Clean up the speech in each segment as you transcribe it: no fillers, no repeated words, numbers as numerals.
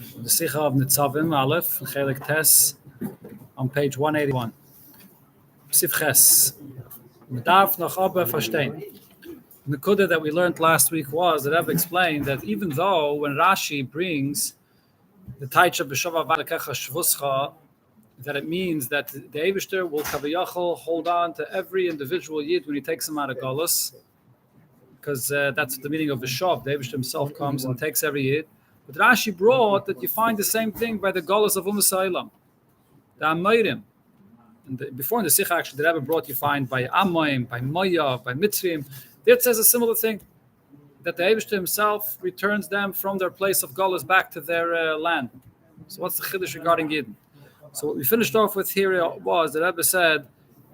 The Sikha of Nitzavim Aleph, Chelik Tes, on page 181. Sif Ches. Medarf noch aber verstehen. The Nekuda that we learned last week was that I've explained that even though when Rashi brings the Taicha B'Shava V'Alekecha Shvuscha, that it means that the Eibishter will Kaviyachol hold on to every individual Yid when he takes him out of Golus, because that's the meaning of the Shav. The Eibishter himself comes and takes every Yid. But Rashi brought that you find the same thing by the Golus of Sailam, the Amorim. And before in the Sikha, actually, the Rebbe brought you find by Amoim, by Moyav, by Mitzrim. There it says a similar thing, that the Eibishter himself returns them from their place of Golus back to their land. So what's the Chiddush regarding Yidden? So what we finished off with here was the Rebbe said,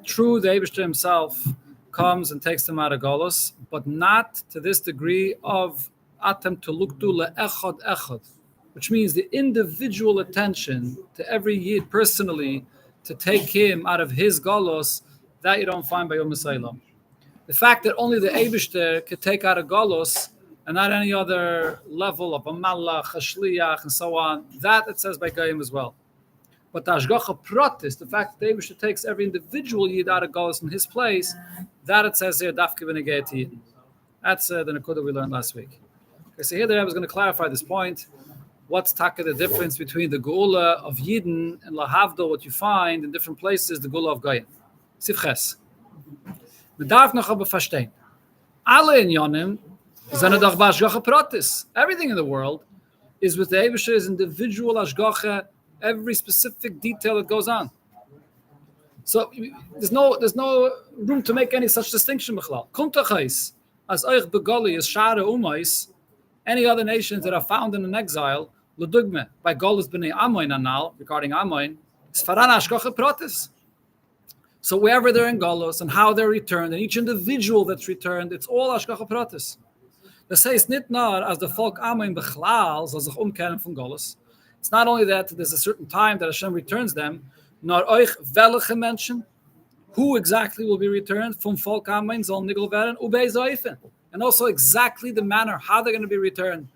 true, the Eibishter himself comes and takes them out of Golus, but not to this degree of atem tuluktu le'echad echad, which means the individual attention to every Yid personally to take him out of his Golus, that you don't find by Yom Sailam. The fact that only the Eibishter could take out a Golus and not any other level of a Malach, a Shliach, and so on, that it says by Goyim as well. But the Ashgacha Pratis, the fact that the Eibishter takes every individual Yid out of Golus in his place, that it says here, Dafke B'Negei Yidden. That's the Nekuda we learned last week. Okay, so here the Rebbe is going to clarify this point. What's taka the difference between the Geula of Yidden and Lahavdo, what you find in different places, the Geula of Goyim. Sifches. Medarf noch aber verstehen. Alle in Yonim, sind doch b'Ashgacha Pratis. Everything in the world is with the Eibishter's individual Ashgacha, every specific detail that goes on. So there's no room to make any such distinction. Kumt achais, as euch begoli is share umais, any other nations that are found in an exile, Ludugme, by Golus b'nei Amoin anal, regarding Amoin, is faran Ashgacha Pratis. So wherever they're in Golus and how they're returned, and each individual that's returned, it's all Ashgacha Pratis. Das heißt nicht nur, as the folk Amoin bechlal, soll sich umkehren von Golus. It's not only that there's a certain time that Hashem returns them, nor euch welche Menschen, who exactly will be returned from folk Amoin soll nigel werden, ubei zoifen. And also exactly the manner, how they're going to be returned.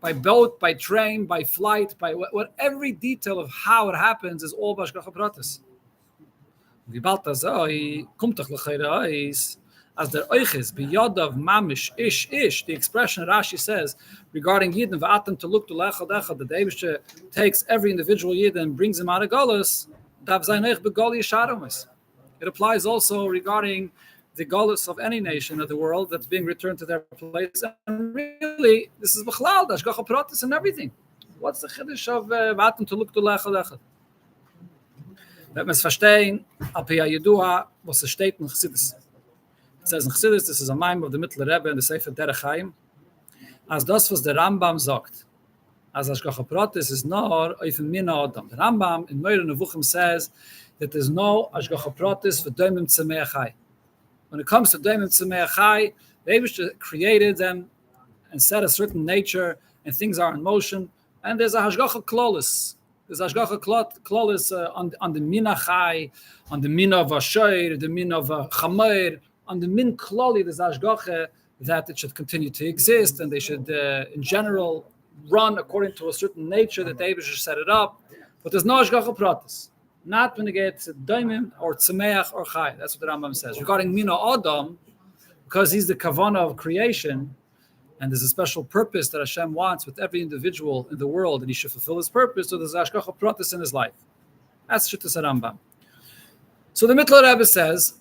By boat, by train, by flight, by what every detail of how it happens is all Ashgacha Pratis. Wie bald das kommt doch lecher is as der euch is biyadav mamish ish, the expression Rashi says regarding Yidden v'atem to look to lechad echad, that the Eibishter takes every individual Yid and brings him out of Golus, dav zayin eich begoli yisharomis. It applies also regarding the Golus of any nation of the world that's being returned to their place. And really, this is b'chlal, Ashgacha Pratis and everything. What's the chiddush of v'atem to look to lechad echad? Let us verstehen, ab hier Yedua, was es steht in Chassidus. It says in Chassidus, this is a mime of the Mittler Rebbe in the Sefer Derech Chaim, as das, was der Rambam sagt, as Ashgacha Pratis is nor auf dem Mina Adam. The Rambam in Meir Nevuchim says that there's no Ashgacha Pratis for Doimim Tzemei Chai. When it comes to Doimim Tzemei Chai, the Eibishter created them and set a certain nature, and things are in motion, and there's a Hashgacha Klolis. There's Ashgacha Klolis on the Mina Chai, on the Mina of Asher, the Mina of Chamer, on the Min Kloli, there's Ashgacha that it should continue to exist, and they should, in general, run according to a certain nature that David should set it up. But there's no Ashgacha Pratis. Not when it gets Daimim or Tzemeach or Chai. That's what the Rambam says. Regarding Mina Adam, because he's the Kavana of creation, and there's a special purpose that Hashem wants with every individual in the world, and he should fulfill his purpose, so there's Ashgacha Pratis in his life. That's Shittas Rambam. So the Mittler Rebbe says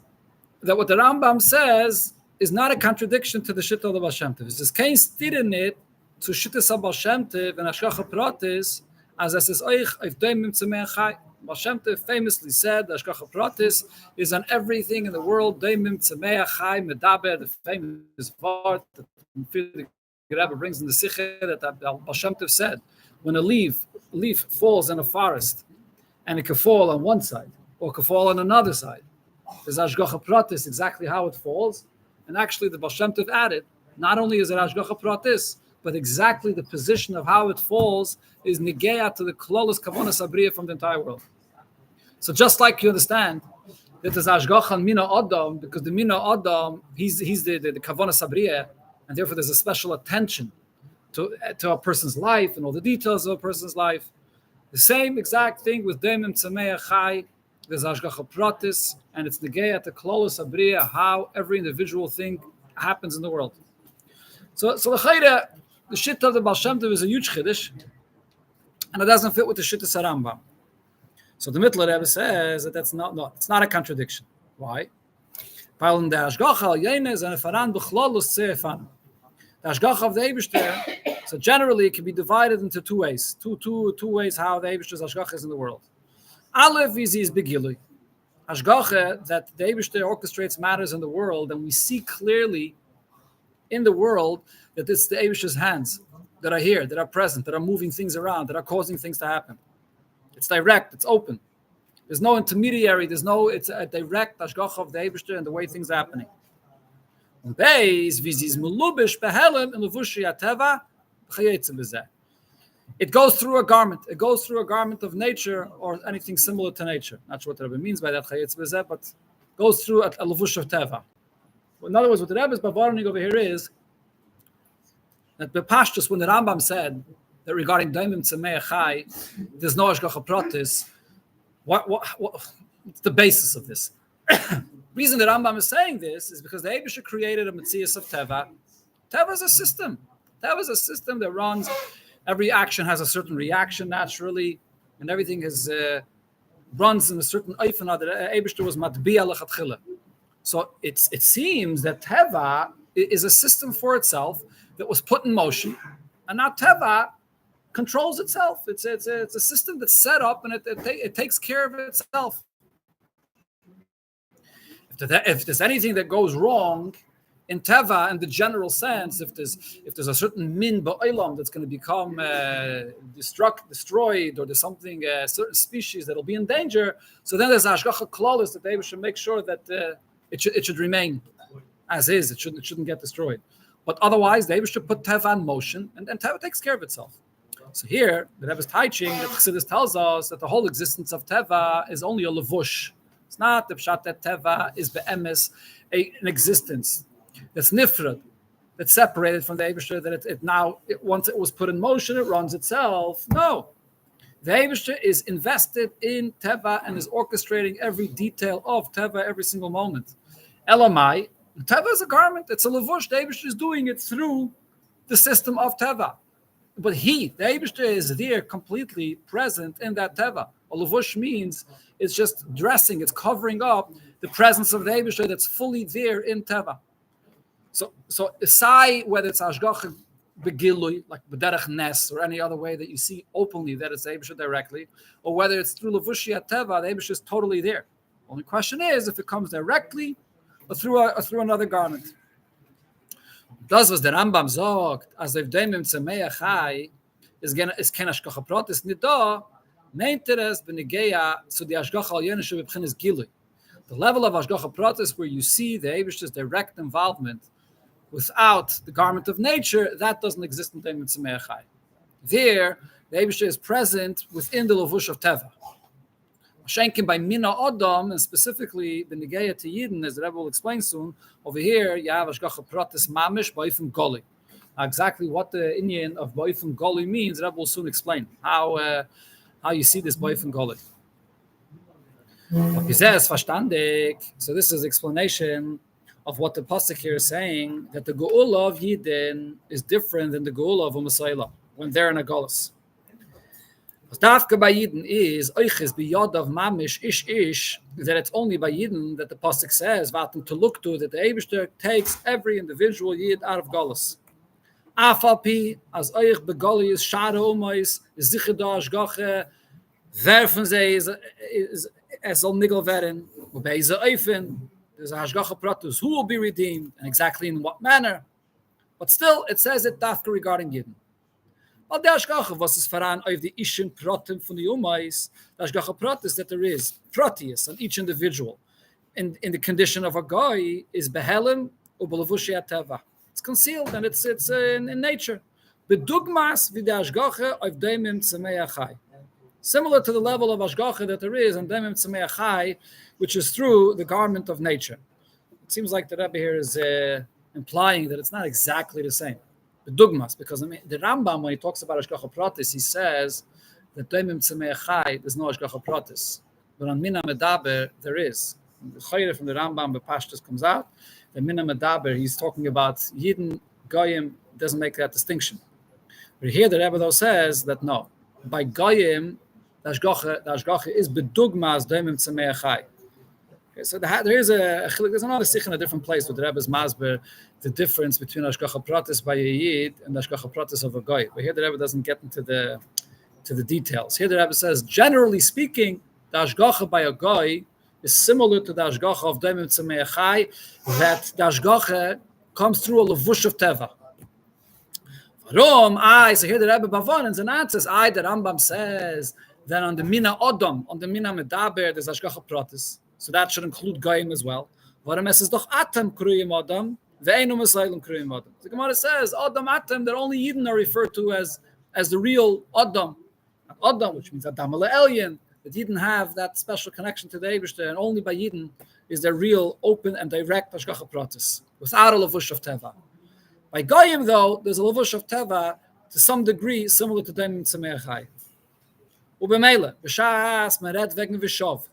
that what the Rambam says is not a contradiction to the Shittas of the Baal Shem Tov. It says, kein stirinit to Shittas of Baal Shem Tov and Ashgacha Pratis, as it says, oich auf Doimim Tzemei Chai. Baal Shem Tov famously said that Ashgacha Pratis is on everything in the world, Doimim Tzemei Chai, Medaber, the famous word that the Rebbe brings in the Sikha that Baal Shem Tov said, when a leaf falls in a forest, and it can fall on one side, or it can fall on another side. There's Ashgacha Pratis, exactly how it falls, and actually the Baal Shem Tov added, not only is it Ashgacha Pratis, but exactly the position of how it falls is Negeya to the Klolos Kavonas Abriya from the entire world. So just like you understand that there's Ashgacha and Mina Adam, because the Mina Adam, he's the Kavonas Abriya, and therefore there's a special attention to a person's life and all the details of a person's life. The same exact thing with Daimim Tzameach Chai. There's Hashgacha Pratis, and it's Negei at the Klolos Abriya, how every individual thing happens in the world. So the Chayre, the shit of the Baal Shem Tov is a huge chiddush, and it doesn't fit with the shit of Rambam. So the Mittler Rebbe says that it's not a contradiction. Why? Weil in der Hashgacha Yene is an Faran B'chlolos Tzefan. The Hashgacha of the Eibishter, so generally it can be divided into two ways. Two ways how the Eibishter's Hashgacha is in the world. Aleph is Begilui. Hashgacha, that the Eibishter orchestrates matters in the world, and we see clearly in the world that it's the Eibishter's hands that are here, that are present, that are moving things around, that are causing things to happen. It's direct, it's open. There's no intermediary, it's a direct Hashgacha of the Eibishter and the way things are happening. It goes through a garment. It goes through a garment of nature or anything similar to nature. Not sure what the Rebbe means by that, but goes through a levush of teva. In other words, what the Rebbe is bavaroning over here is that the Pashtus, when the Rambam said that regarding Daimim Tzameach Chai, there's no Hashgacha Pratis, what's the basis of this? Reason that Rambam is saying this is because the Eibusha created a Metzias of Teva. Teva is a system. Teva is a system that runs. Every action has a certain reaction naturally, and everything runs in a certain eifana that Eibusha was matbiya lechatchila. So it seems that Teva is a system for itself that was put in motion, and now Teva controls itself. It's a system that's set up, and it takes care of itself. If there's anything that goes wrong in Teva, in the general sense, if there's a certain min ba'olam that's going to become destroyed, or there's something, a certain species that'll be in danger, so then there's Hashgacha Klolos that they should make sure that it should remain as is. It shouldn't get destroyed. But otherwise, they should put Teva in motion, and Teva takes care of itself. So here, the Rebbe is teaching that Chassidus tells us that the whole existence of Teva is only a levush. It's not the pshat that Teva is be'emes, an existence that's nifrad, that's separated from the Eibishter, that once it was put in motion, it runs itself. No. The Eibishter is invested in Teva and is orchestrating every detail of Teva every single moment. Elamai, Teva is a garment, it's a levush. The Eibishter is doing it through the system of Teva. But the Eibishter is there completely present in that Teva. A levush means it's just dressing, it's covering up the presence of the Eibishter that's fully there in Teva. So aside whether it's Hashgacha Begilui, like B'derech Nes, or any other way that you see openly that it's the Eibishter directly, or whether it's through levushi Teva, the Eibishter is totally there. Only question is if it comes directly or through another garment. Das, was der Rambam sagt, als if Daimim Tzameach Chai is kein Hashgacha Pratis nicht da, meint es b'negeya zu the Hashgacha al Yenishu b'b'chinas Gilui. The level of Hashgacha Pratis where you see the Eibishter's direct involvement without the garment of nature, that doesn't exist in Daimim Tzameach Chai. There, the Eibishter is present within the levush of Teva. Shenkin by Mina Adam, and specifically the Negeya to Yidden, as the Rebbe will explain soon, over here, you have Hashgacha Pratis Mamish Ba'ifim Goli. Exactly what the Indian of Ba'ifim Goli means, the Rebbe will soon explain how you see this Ba'ifim Goli. So this is explanation of what the pasuk here is saying, that the Geula of Yidden is different than the Geula of Umasayla when they're in a Golus. Dafka by Yidden is Eiches biyad of Mamish ish that it's only by Yidden that the pasuk says vatum to look to that the Eibishter takes every individual Yid out of Golus. Afapi as Eich begoli is Shara Umais is Zichida Ashgache werfen ze is soll nigel werden wobei ze Eifen there's a Hashgacha Pratus who will be redeemed and exactly in what manner, but still it says it Dafka regarding Yidden. All the Hashgacha was is voran auf the Ishin Pratim from the Umais, the Hashgacha Pratis that there is Pratius on each individual in the condition of a guy is behelem or belavushi ateva. It's concealed and it's in nature. Bedugmas vid Hashgacha of Daimim Tzameach Chai. Similar to the level of Hashgacha that there is on Daimim Tzameach Chai, which is through the garment of nature. It seems like the Rebbe here is implying that it's not exactly the same. the dogmas, because the Rambam, when he talks about Hashgacha Pratis, he says that there's no Hashgacha Pratis. But on Mina Medaber, there is. The Chayre from the Rambam, the Pashtus comes out. The Mina Medaber, he's talking about Yidden, Goyim, doesn't make that distinction. But here the Rebbe though says that no, by Goyim, the Hashgacha is bedugmas doimim tzemei chai. Okay, so there's another sikh in a different place with the Rebbe's masber, the difference between Hashgacha Pratis by a Yid and Hashgacha Pratis of a Goy. But here the Rebbe doesn't get into the details. Here the Rebbe says, generally speaking, the Hashgacha by a Goy is similar to the Hashgacha of doimim tzemei chai, that the Hashgacha comes through a levush of teva. So here the Rebbe Bavon and answers, the Rambam says that on the Mina Odom, on the Mina Medaber, there's Hashgacha Pratis. So that should include Goyim as well. Varam says, doch Atem Kruyim Odom, ve'enu Mesaylim Kruyim Odom. The Gemara says, Odom Atem, that only Yidden are referred to as the real Odom. Odom, which means Adam Elyon, that Yidden have that special connection to the Eibishter, and only by Yidden is there real, open, and direct Hashgacha Pratis, without a levush of Teva. By Goyim, though, there's a levush of Teva to some degree similar to Doimim Tzemei Chai. Ubemele, V'shas Meret Vegen V'shov,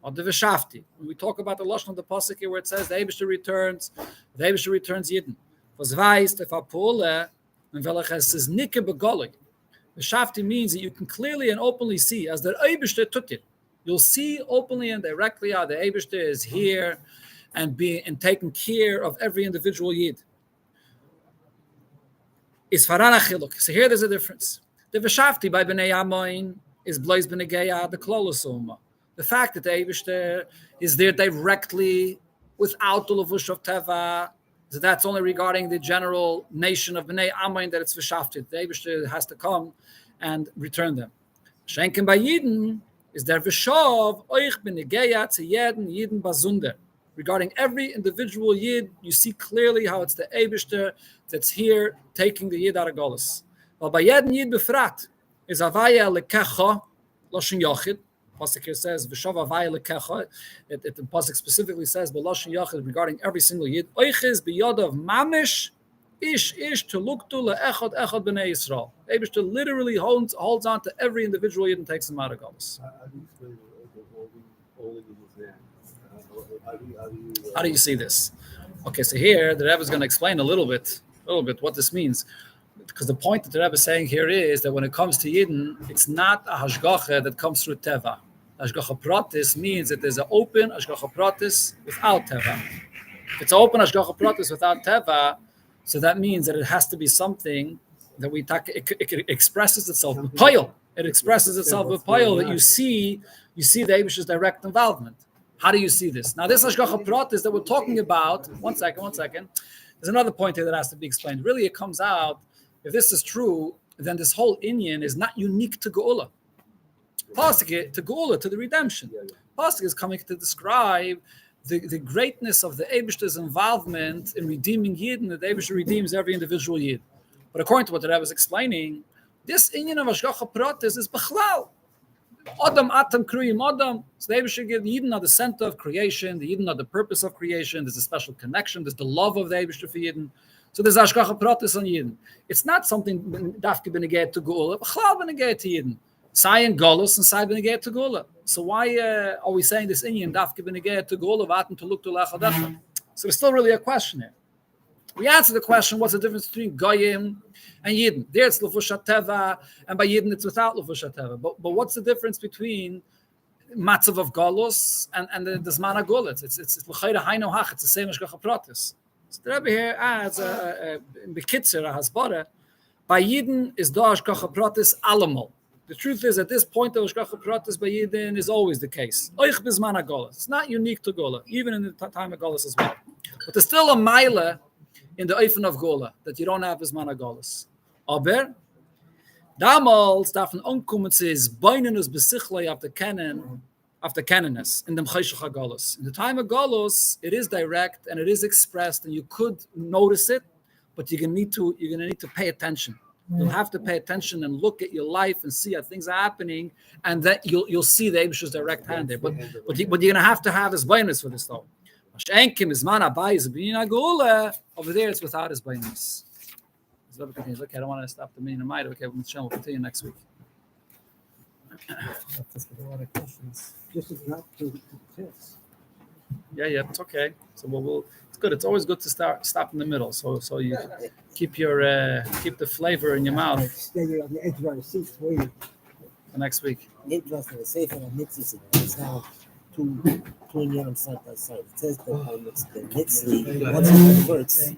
or the V'shafti. When we talk about the Lashon of the Pasuk here, where it says the Eibishter returns Yidden. V'zvayis Tefapule, and V'leches says Nike Begoloi. V'shafti means that you can clearly and openly see, as the Eibishter tutit. You'll see openly and directly how the Eibishter is here and taking care of every individual Yid. Is farana chiluk. So here there's a difference. The v'shafti by b'nei Amoin is blois b'negeya the klolos. The fact that the Eibishter is there directly without the levush of teva, so that's only regarding the general nation of b'nei Amoin that it's v'shafti. The Eibishter has to come and return them. Schenken by Yidden is there v'shov oich b'negeya to Yidden bazunder. Regarding every individual Yid, you see clearly how it's the Eibishter that's here taking the Yid out of Golus. Well, by Yed Yid Befrat is Avaya Lekecha, Loshin Yochid. Pasuk here says, V'shav Avaya Lekecha. The Pasuk specifically says, Loshin Yochid, regarding every single Yid. Oichiz b'yodav mamish, ish to luktu le'echad echad b'nei Yisrael. Eibishter literally holds on to every individual Yid and takes him out of Golus. How do you see this? Okay, so here the Rebbe is going to explain a little bit what this means, because the point that the Rebbe is saying here is that when it comes to Yidden, it's not a hashgacha that comes through teva. Hashgacha pratis means that there's an open hashgacha pratis without teva. If it's an open hashgacha pratis without teva, so that means that it has to be something that it expresses itself with payil. It expresses itself with payil that you see the Eibishter's direct involvement. How do you see this? Now, this Hashgacha Pratis that we're talking about, one second. There's another point here that has to be explained. Really, it comes out, if this is true, then this whole inyan is not unique to Geula. Pasuk to Geula, to the redemption. Pasuk is coming to describe the greatness of the Eibishter's involvement in redeeming Yid, and the Eibishter redeems every individual Yid. But according to what the Rebbe is explaining, this inyan of Hashgacha Pratis is Bechlal. Adam Atam Kriyim Adam. So the Eibishter give the Yidden are the center of creation, the Yidden are the purpose of creation, there's a special connection, there's the love of the Eibishter for Yidden. So there's Hashgacha Pratis on Yidden. It's not something dafke b'negei to Geula, b'chlal b'negei to Yidden. Sai and Golus and Sai b'negei to Geula. So why are we saying this inyan dafke b'negei to Geula v'atem to look to lechadach? So there's still really a question here. We answer the question, what's the difference between Goyim and Yidden? There it's Levush HaTeva, and by Yidden it's without Levush HaTeva. But what's the difference between Matzav of Golus and the Zman HaGolet? It's L'chayra Haino Hach, it's the same as Hashgacha Pratis. So the Rebbe here adds, in Bekitzer, a Hasbara, by Yidden is do Hashgacha Pratis alamal. The truth is, at this point, the Hashgacha Pratis by Yidden is always the case. Oich b'Zman HaGolet. It's not unique to Gola, even in the time of Golus as well. But there's still a Maila in the Eifen of Gola, that you don't have as mana Golas. Aber, damals darf ein Ankommen zu is Beinenus besichlei auf der Kennenes, in dem Cheshach HaGolos. In the time of Golos, it is direct and it is expressed, and you could notice it, but you're gonna need to pay attention. You'll have to pay attention and look at your life and see how things are happening, and that you'll see the Eibishter's direct hand there. But you're gonna have to have his Beinenus for this though. Over there it's without his bainus. the Rebbe continues. Okay, I don't want to stop the meeting tonight. Okay, we'll continue next week. That's a lot of questions. Just a drop to tips. Yeah, it's okay. So it's good. It's always good to stop in the middle. So you keep keep the flavor in your mouth. Stay on the edge of the seats waiting. For next week. Interesting. The Sefer HaMitzvahs is now two yams side by side. It says that the mitzvah, what's the words?